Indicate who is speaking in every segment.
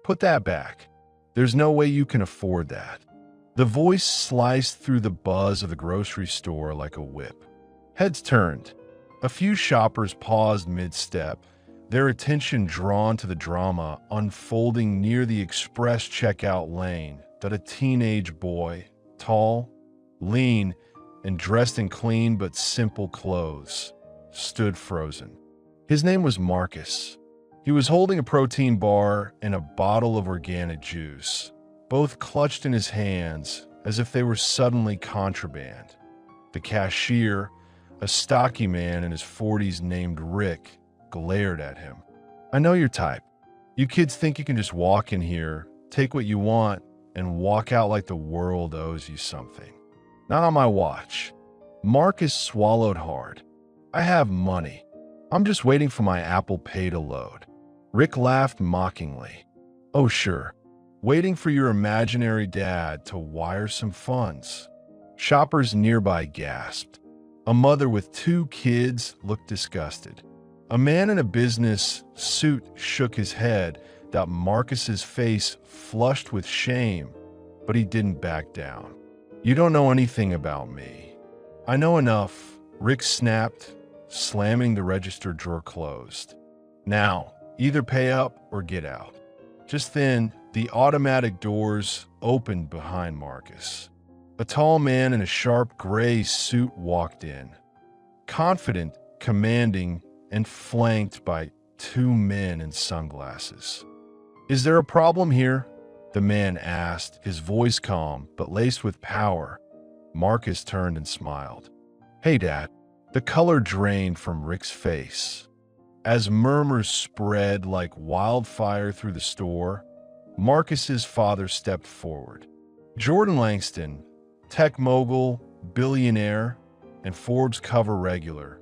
Speaker 1: Put that back. There's no way you can afford that." The voice sliced through the buzz of the grocery store like a whip. Heads turned. A few shoppers paused mid-step, their attention drawn to the drama unfolding near the express checkout lane that a teenage boy, tall, lean, and dressed in clean but simple clothes, stood frozen. His name was Marcus. He was holding a protein bar and a bottle of organic juice, both clutched in his hands as if they were suddenly contraband. The cashier, a stocky man in his 40s named Rick, glared at him. "I know your type. You kids think you can just walk in here, take what you want, and walk out like the world owes you something. Not on my watch." Marcus swallowed hard. "I have money. I'm just waiting for my Apple Pay to load." Rick laughed mockingly. "Oh, sure. Waiting for your imaginary dad to wire some funds." Shoppers nearby gasped. A mother with 2 kids looked disgusted. A man in a business suit shook his head that Marcus's face flushed with shame, but he didn't back down. "You don't know anything about me." "I know enough," Rick snapped, slamming the register drawer closed. "Now, either pay up or get out." Just then, the automatic doors opened behind Marcus. A tall man in a sharp gray suit walked in, confident, commanding, and flanked by 2 men in sunglasses. "Is there a problem here?" the man asked, his voice calm but laced with power. Marcus turned and smiled. "Hey, Dad." The color drained from Rick's face. As murmurs spread like wildfire through the store, Marcus's father stepped forward. Jordan Langston, tech mogul, billionaire, and Forbes cover regular,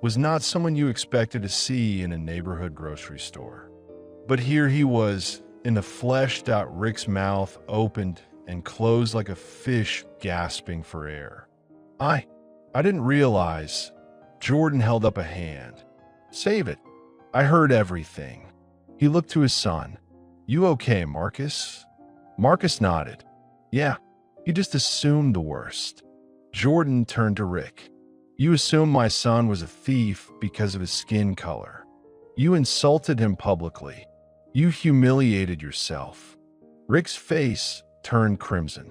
Speaker 1: was not someone you expected to see in a neighborhood grocery store. But here he was, in the flesh. Rick's mouth opened and closed like a fish gasping for air. I didn't realize." Jordan held up a hand. "Save it. I heard everything." He looked to his son. "You okay, Marcus?" Marcus nodded. "Yeah, you just assumed the worst." Jordan turned to Rick. "You assumed my son was a thief because of his skin color. You insulted him publicly. You humiliated yourself." Rick's face turned crimson.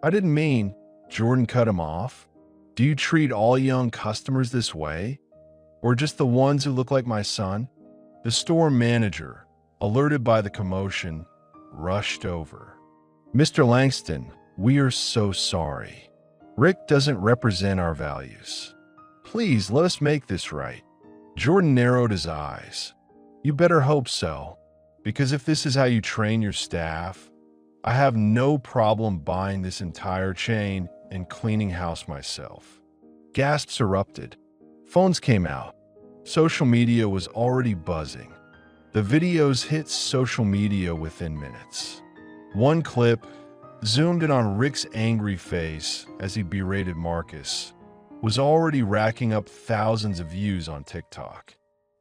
Speaker 1: "I didn't mean," Jordan cut him off. "Do you treat all young customers this way? Or just the ones who look like my son?" The store manager, alerted by the commotion, rushed over. "Mr. Langston, we are so sorry. Rick doesn't represent our values. Please let us make this right." Jordan narrowed his eyes. "You better hope so, because if this is how you train your staff, I have no problem buying this entire chain and cleaning house myself." Gasps erupted. Phones came out. Social media was already buzzing. The videos hit social media within minutes. One clip, zoomed in on Rick's angry face as he berated Marcus, was already racking up thousands of views on TikTok.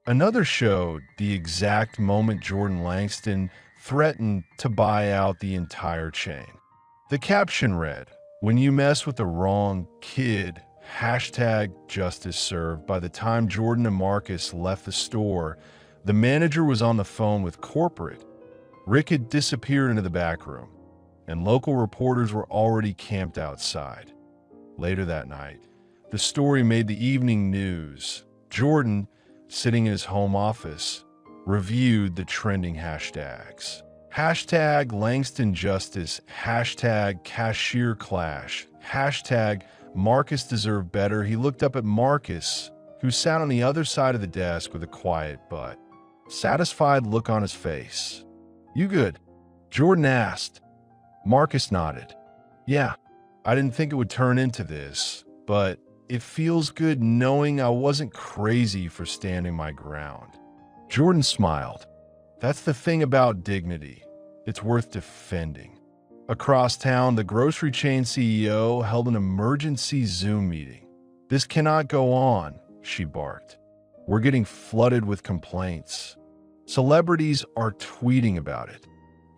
Speaker 1: Another showed the exact moment Jordan Langston threatened to buy out the entire chain. The caption read, "When you mess with the wrong kid, #justice served." By the time Jordan and Marcus left the store, the manager was on the phone with corporate. Rick had disappeared into the back room, and local reporters were already camped outside. Later that night, the story made the evening news. Jordan, sitting in his home office, reviewed the trending hashtags. #Langston Justice, #Cashier Clash, #Marcus deserved better. He looked up at Marcus, who sat on the other side of the desk with a quiet but satisfied look on his face. "You good?" Jordan asked. Marcus nodded. "Yeah, I didn't think it would turn into this, but it feels good knowing I wasn't crazy for standing my ground." Jordan smiled. "That's the thing about dignity. It's worth defending." Across town, the grocery chain CEO held an emergency Zoom meeting. "This cannot go on," she barked. "We're getting flooded with complaints. Celebrities are tweeting about it.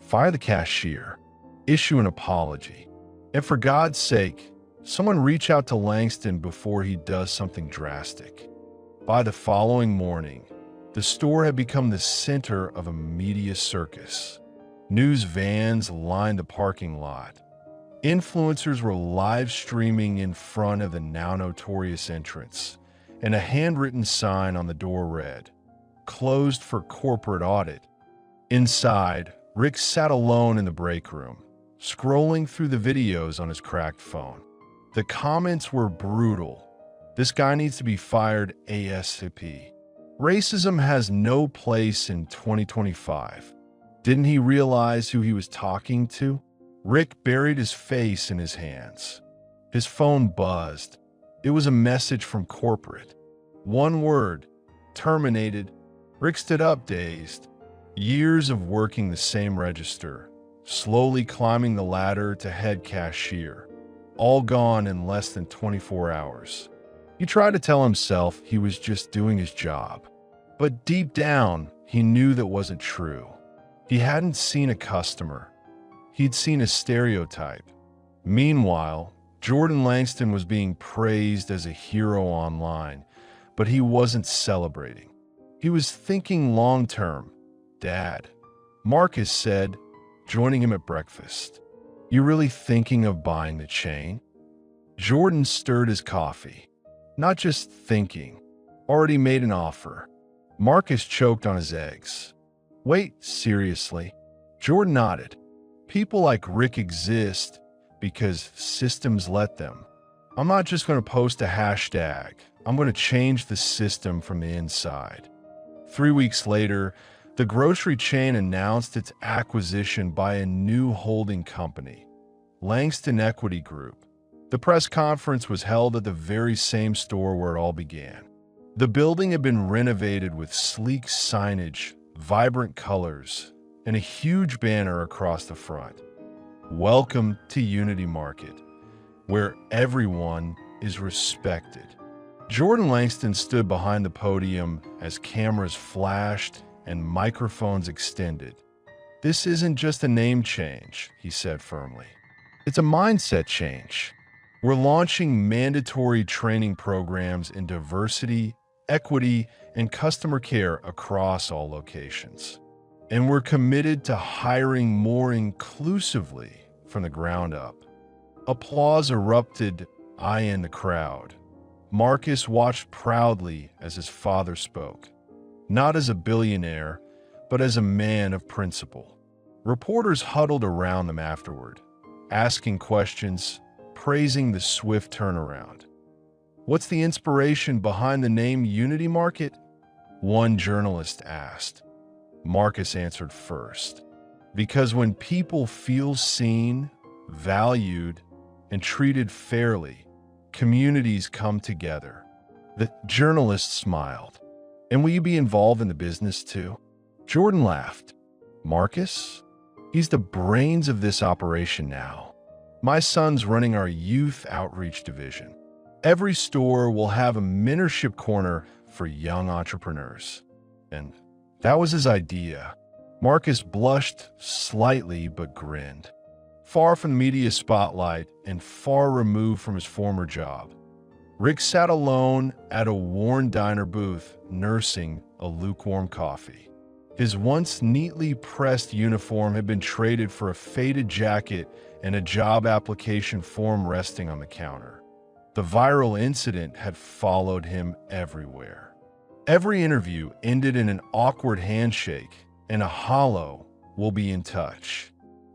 Speaker 1: fire the cashier, issue an apology. And for God's sake, someone reach out to Langston before he does something drastic. By the following morning, the store had become the center of a media circus. News vans lined the parking lot. Influencers were live streaming in front of the now notorious entrance, and a handwritten sign on the door read, "Closed for corporate audit." Inside, Rick sat alone in the break room, scrolling through the videos on his cracked phone. The comments were brutal. This guy needs to be fired ASAP. Racism has no place in 2025. Didn't he realize who he was talking to? Rick buried his face in his hands. His phone buzzed. It was a message from corporate. One word, terminated. Rick stood up dazed. Years of working the same register, slowly climbing the ladder to head cashier, all gone in less than 24 hours. He tried to tell himself he was just doing his job, but deep down, he knew that wasn't true. He hadn't seen a customer. He'd seen a stereotype. Meanwhile, Jordan Langston was being praised as a hero online, but he wasn't celebrating. He was thinking long-term. "Dad," Marcus said, joining him at breakfast, "you really thinking of buying the chain?" Jordan stirred his coffee. Not just thinking, already made an offer. Marcus choked on his eggs. "Wait, seriously?" Jordan nodded. "People like Rick exist because systems let them. I'm not just going to post a hashtag. I'm going to change the system from the inside." 3 weeks later, the grocery chain announced its acquisition by a new holding company, Langston Equity Group. The press conference was held at the very same store where it all began. The building had been renovated with sleek signage, vibrant colors, and a huge banner across the front. "Welcome to Unity Market, where everyone is respected." Jordan Langston stood behind the podium as cameras flashed and microphones extended. "This isn't just a name change," he said firmly. "It's a mindset change. We're launching mandatory training programs in diversity, equity, and customer care across all locations. And we're committed to hiring more inclusively from the ground up." Applause erupted high in the crowd. Marcus watched proudly as his father spoke, not as a billionaire, but as a man of principle. Reporters huddled around them afterward, asking questions, praising the swift turnaround. "What's the inspiration behind the name Unity Market?" one journalist asked. Marcus answered first. "Because when people feel seen, valued, and treated fairly, communities come together." The journalist smiled. "And will you be involved in the business too?" Jordan laughed. "Marcus? He's the brains of this operation now. My son's running our youth outreach division. Every store will have a mentorship corner for young entrepreneurs." And that was his idea. Marcus blushed slightly but grinned. Far from the media spotlight and far removed from his former job, Rick sat alone at a worn diner booth, nursing a lukewarm coffee. His once neatly pressed uniform had been traded for a faded jacket and a job application form resting on the counter. The viral incident had followed him everywhere. Every interview ended in an awkward handshake and a hollow "we'll be in touch."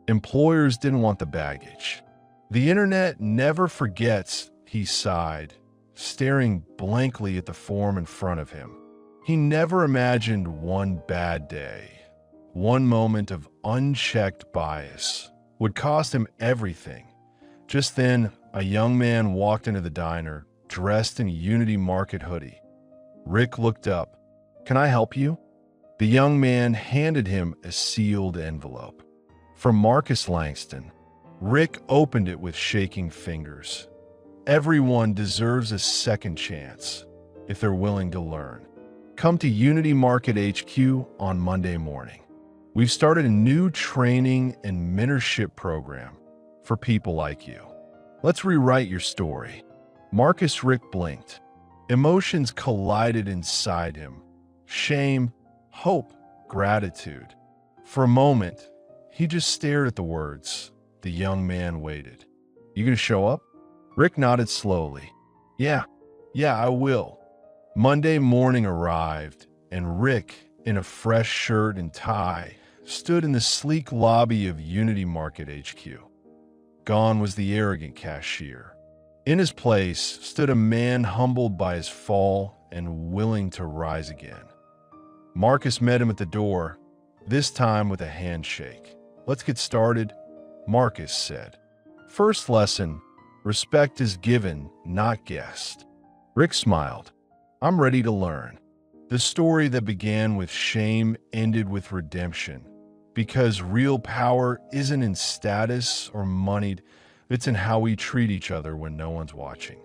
Speaker 1: Employers didn't want the baggage. "The internet never forgets," he sighed, staring blankly at the form in front of him. He never imagined one bad day, one moment of unchecked bias, would cost him everything. Just then, a young man walked into the diner, dressed in a Unity Market hoodie. Rick looked up. "Can I help you?" The young man handed him a sealed envelope. From Marcus Langston. Rick opened it with shaking fingers. "Everyone deserves a second chance, if they're willing to learn. Come to Unity Market HQ on Monday morning." We've started a new training and mentorship program for people like you. Let's rewrite your story. Rick blinked. Emotions collided inside him. Shame, hope, gratitude. For a moment, he just stared at the words. The young man waited. You gonna show up? Rick nodded slowly. Yeah, I will. Monday morning arrived, and Rick, in a fresh shirt and tie, stood in the sleek lobby of Unity Market HQ. Gone was the arrogant cashier. In his place stood a man humbled by his fall and willing to rise again. Marcus met him at the door, this time with a handshake. Let's get started, Marcus said. First lesson, respect is given, not guessed. Rick smiled. I'm ready to learn. The story that began with shame ended with redemption. Because real power isn't in status or money, it's in how we treat each other when no one's watching.